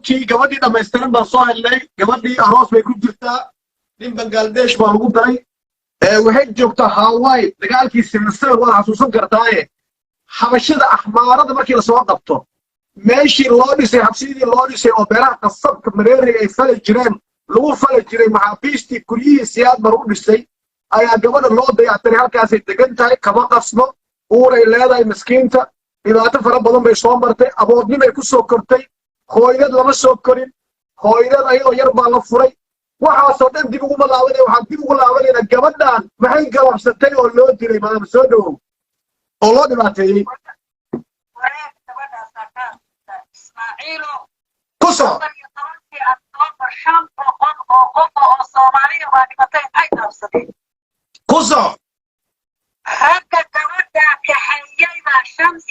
aroorkii gabadhii dhamaystiran baan soo helnay gabadhii aroos bay ku jirtaa nin Bangladesh baa lagu daray waxay joogtaa Hawaii dagaalkii Sicily waa xasuusan kartaaye xabashada axmaarada markii la soo qabto meeshii loo dhisay habsidii loo dhisay oo beeraha qasabka mareeray ay fali jireen lagu fali jiray maxaabiistii kulliyii siyaad bar u dhisay ayaa gabadha loo dayactiray halkaasay degan tahay kama qasno uuray leedahay miskiinta dhibaato fara badan bay soo martay aboodnimay ku soo kortay hooyad lama soo korin hooyad ayadoo yar baa la furay waxaasoo dhan dib ugu laabanay waxaan dib ugu laabanaynaa gabadhan maxay galabsatay oo loo dilay maadaama soo dhowow oo loo dhibaateeyey كسر كسر هكا كودا كحيي مع شمس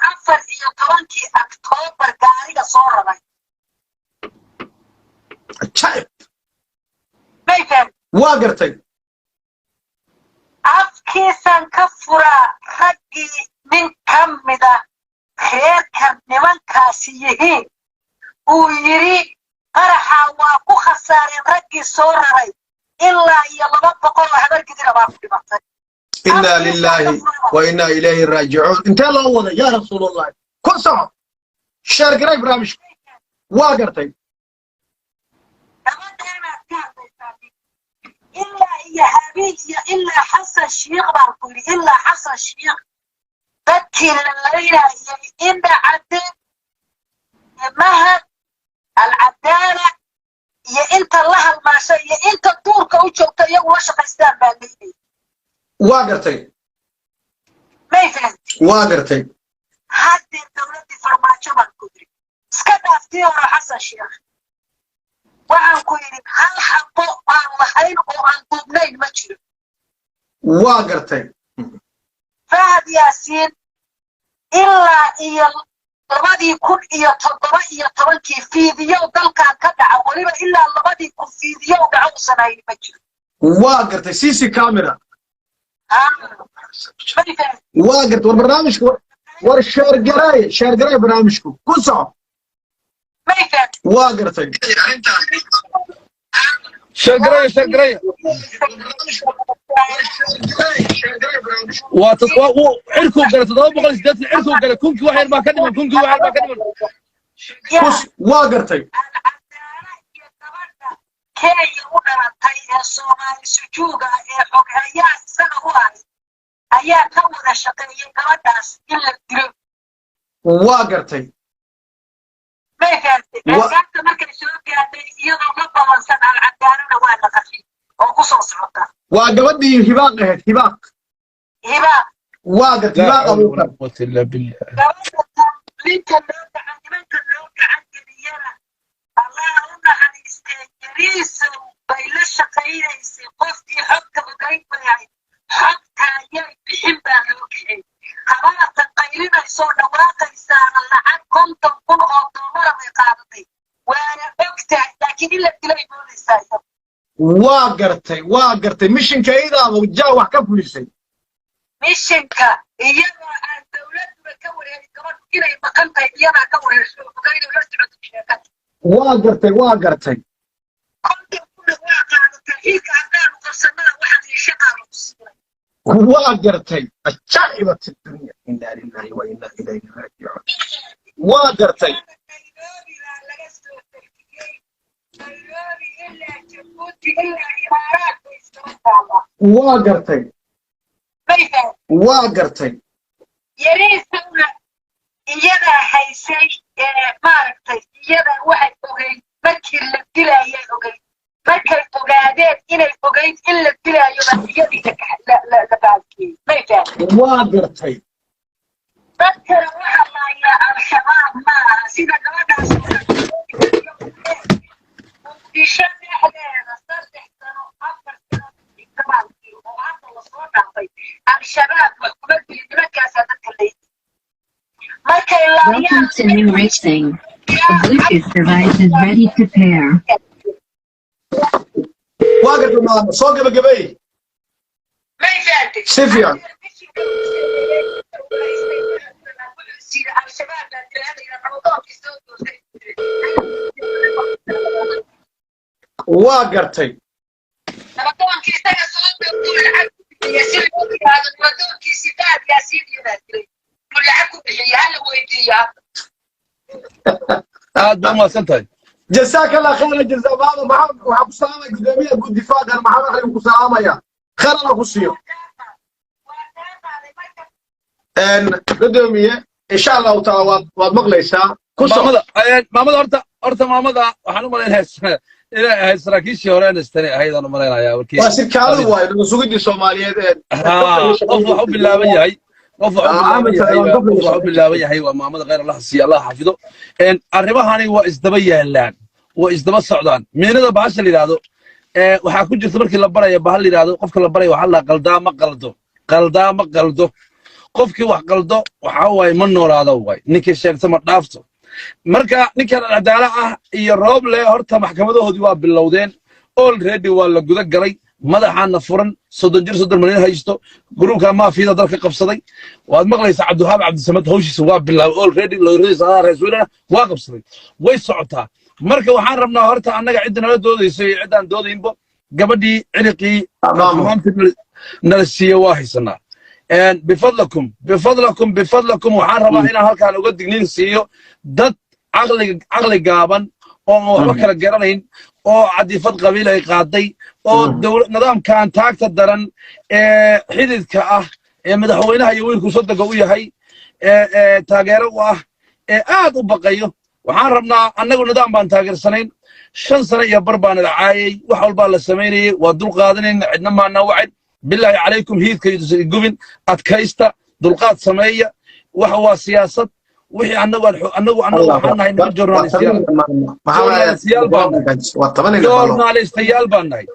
أفر إلى 20 أكتوبر قارية صورة شايف بيفهم واقرتي أفكيسان كفرة حقي من كم ده خير كم نمان كاسيه ويري قرحة وكو خسارين رقي صورة إلا يلا بقول هذا كثير أبغى في إنا لله وإنا إليه راجعون انت الله وضع يا رسول الله كل صعب الشارع قريب برامج واقرتي إلا يا حبيبي إلا حسن الشيخ بقول إلا حسن الشيخ بكي الليلة إن عدل مهد العدالة يا أنت الله المعشى يا أنت دورك وجهك يا وشق استان بالليل واقرتي ما يفهم واقرتي هذه الدولة فرماجة بالكدري سكت أفتيه حسن الشيخ وعن كويرين هل حقه الله حين وعن طبنين مجرد واقرتي فهد ياسين إلا إيا لبادي يكون إيا تضبا إيا طبنكي فيديو دلكا كدعا ولما إلا لبادي يكون فيديو دعو سنين مجرد واقرتي سيسي كاميرا واقرت والبرنامج شهر قراي برنامجكم كل صعب ما يفهم واقرتي شهر قراي وعركوا قالت تضربوا قالت جت عركوا قالت كنك واحد ما كلمه كنك واحد ما كلمه كس واقرتي كي ودرتay Soomaali sujuuga xoghayaa isaga u ayaa ka wada shaqeeyay gabadhaas in la dilo واقرتي gaarta markay soo gaadhay iyadoo la balansan alcadaanana waa la qafay oo ku soo socota waa gabadhii hibaaq ahayd hibaaq واقرت hibaaq abuukar إلا بالله linka loo gacan nimanka loo gacan geliyana allah una hadiistay yariiso bay la shaqaynaysay qofkii xogta ogayn bayahay xogta ayay bixin baa loo kixay habaarta qaylinayso dhawaaqaysaana lacag $50,000 bay qaadatay waana ogtahay laakiin ila dilay doonaysaa واقرتي mishinka idaaba jaa wax ka fulisay mishinka iyadoo aan dawladda ka wareegin gabadh inay maqan tahay iyadaa ka wareegso ogayna la socoto sheekada واقرتي konton waa qaadatay ilka haddaan qabsanaa waxaan ii shaqaa lagu siinay واقرتي عجائبة الدنيا إنا لله وإنا إليه راجعون واقرتي واقرتي واقرتي يريسنا إيادا هايسي ماركتي إيادا واحد أوغي markii la dilaayay ogay markay ogaadeen inay ogayd in la dilaayo iyadii la baalkiyey maytaa waa gartay dadkana waxaa laayaa al-shabaab maaha sida gabadhaas muqdisho dhexdeeda 3 sano 4 sano kabaalkii oo hadda lasoo dhaafay al-shabaab wax kuma dilin nimankaasaa dadka leeyay markay laayaan The Bluetooth device is ready to pair. واقف معنا صوت قبل سيفيان وقرتي نبضون كيستا صوت العب ياسين هذا نبضون كيستا ياسين ينادي كل عكو بحي هلا ويديا هذا ما سنتين جزاك الله خير الجزاء هذا محمد وحب سلامة قدامية قد دفاع أنا محمد خليكم سلامة يا خير أنا خصيو إن قدامية إن شاء الله تعالى ومغليسا مامدا horta maamada waxaan u maleynayaa inay saraakiishii hore nastane ahayd aan u maleynayaa warkii waa si kaalin waay sugidii Soomaaliyeed qof wax u bilaaban yahay waa maamada khayr Allah si Allah xafido arrimahani waa isdaba yaalaan waa isdaba socdaan meenada baasha la yiraahdo waxa ku jirta markii la barayo bahal la yiraahdo qofka la barayo waxa la qaldaa ma qaldo qofkii wax qaldo waxa waay ma noolaado waay ninkii sheegta ma dhaafto marka ninkan cadaala ah iyo roob leh horta maxkamadahoodii waa bilowdeen already waa la guda galay madaxaana furan 30 milyan haysto gruubka maafiyada dalka qabsaday waad maqlaysaa Cabdiwahaab Cabdisamad hawshiisa waa bilaabay already looyiradiisa rasuulana waa qabsaday way socotaa marka waxaan rabnaa horta annaga cid nala doodayso iyo cid aan doodaynba gabadhii ciriqii nalsiyo waa haysanaa بفضلكم waxaan rabaa inaan halkaan uga dignin siiyo dad aqli gaaban oo waxba kala garanayn oo cadifad qabiil ay qaaday oo dawlad nidaamkan taagta daran ee xididka ah ee madaxweynaha iyo wiilku sodonka u yahay ee taageero u ah ee aad u baqayo waxaan rabnaa annagu nidaam baan taageersanayn 5 sano iyo bar baan raacayay wax walba la sameeyay waa dul qaadanayna cidna ma nawacid بالله عليكم هيد كيدوسين أتكيستا دلقات سماية وحوا سياسة وحي أنو حنا هنا جورناليستيال باناي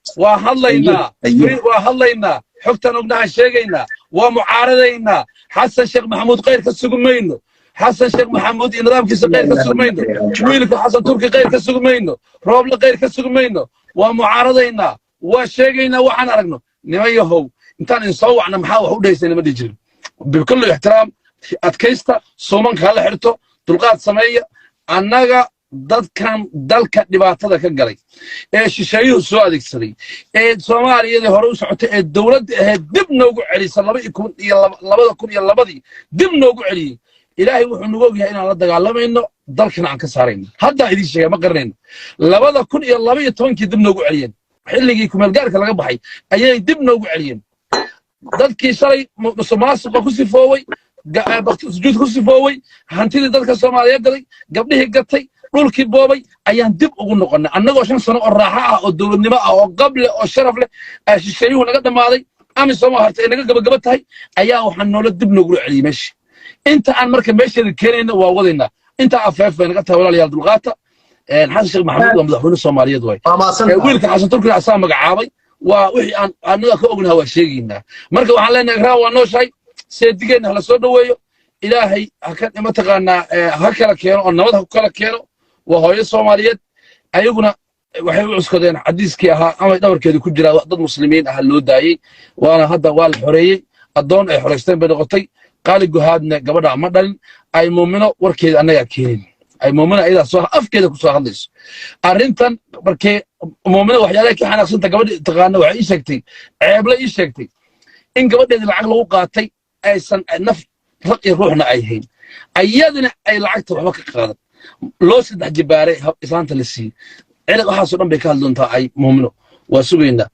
وهالينا حكتا نقناها شيقينا ومعارضينا حسن الشيخ محمود غير كالسقمينو حسن الشيخ محمود نظام كيس غير كالسقمينو ويلك حسن تركي غير كالسقمينو روبل غير كالسقمينو ومعارضينا وشيقينا وحنا رقنا نميهو انتان نصوعنا محاوة وديسين ما ديجين بكل احترام ادكيستا سومان كالا حرتو دلقات سماية اناغا داد كان دالكا دباتادا كالغالي شيشايو سو ادكسري سومالي يدي هورو سعوتي الدولة دب نوغو علي سلابي يكون لبدا كون يلبدي دب نوغو علي إلهي وحو نوغو يهي إنا لدقا لما إنو دالكنا عن كسارين هادا إذي الشيء ما قررين لبدا كون يلبي يتوانكي دب نوغو عليين xilligii kumeelgaarka laga baxay ayay dib noogu celiyeen dadkii shalay musuqmaasuqa ku sifooway sujuud ku sifooway hantidii dadka Soomaaliyeed galay gabdhihii gatay dhulkii boobay ayaan dib ugu noqonay annagoo 5 sano oo raaxo ah oo dawladnimo ah oo qable oo sharaf leh shisheeyuhu naga dhamaaday ama Soomaaliya hartay naga gabagaba tahay ayaa waxaan noola dib noogu celiyay meeshii inta aan marka meesheeda keenayna waa wadaynaa inta afeef naga tahay walaalayaal dulqaata حسن الشيخ محمود ومدحون الصومالية دوي ويلك حسن تركي عصام مقعابي ووحي أنا كأقولها وشيقينا مركب وحلينا إقرأ ونوشي سيدقينا هلا سود ويو إلهي هكذا ما تقانا هكذا كيانو النوض هكذا كيانو وهو الصومالية أيقنا وحي عسكدين حديث كيها أما دور كده كجرا ضد مسلمين أهلو داي وأنا هذا والحرية الدون أي حريستين بنغطي قال جهادنا قبل عمدن أي مؤمنة وركيد أنا يكين أي مؤمنة إذا صح أفكيدك وصاحدش أرنتن بركي مؤمنة وحيالك أنا أصلا قبل تقانا وعي شكتي عيب لا يشكتي إن قبل هذا العقل وقاتي أي سن نف رقي روحنا أيهين أيادنا أي العقد وحبك قادر لو سد جباري إسلام تلسي عيلك وحاسو بكال دون تا أي مؤمنة وسوينا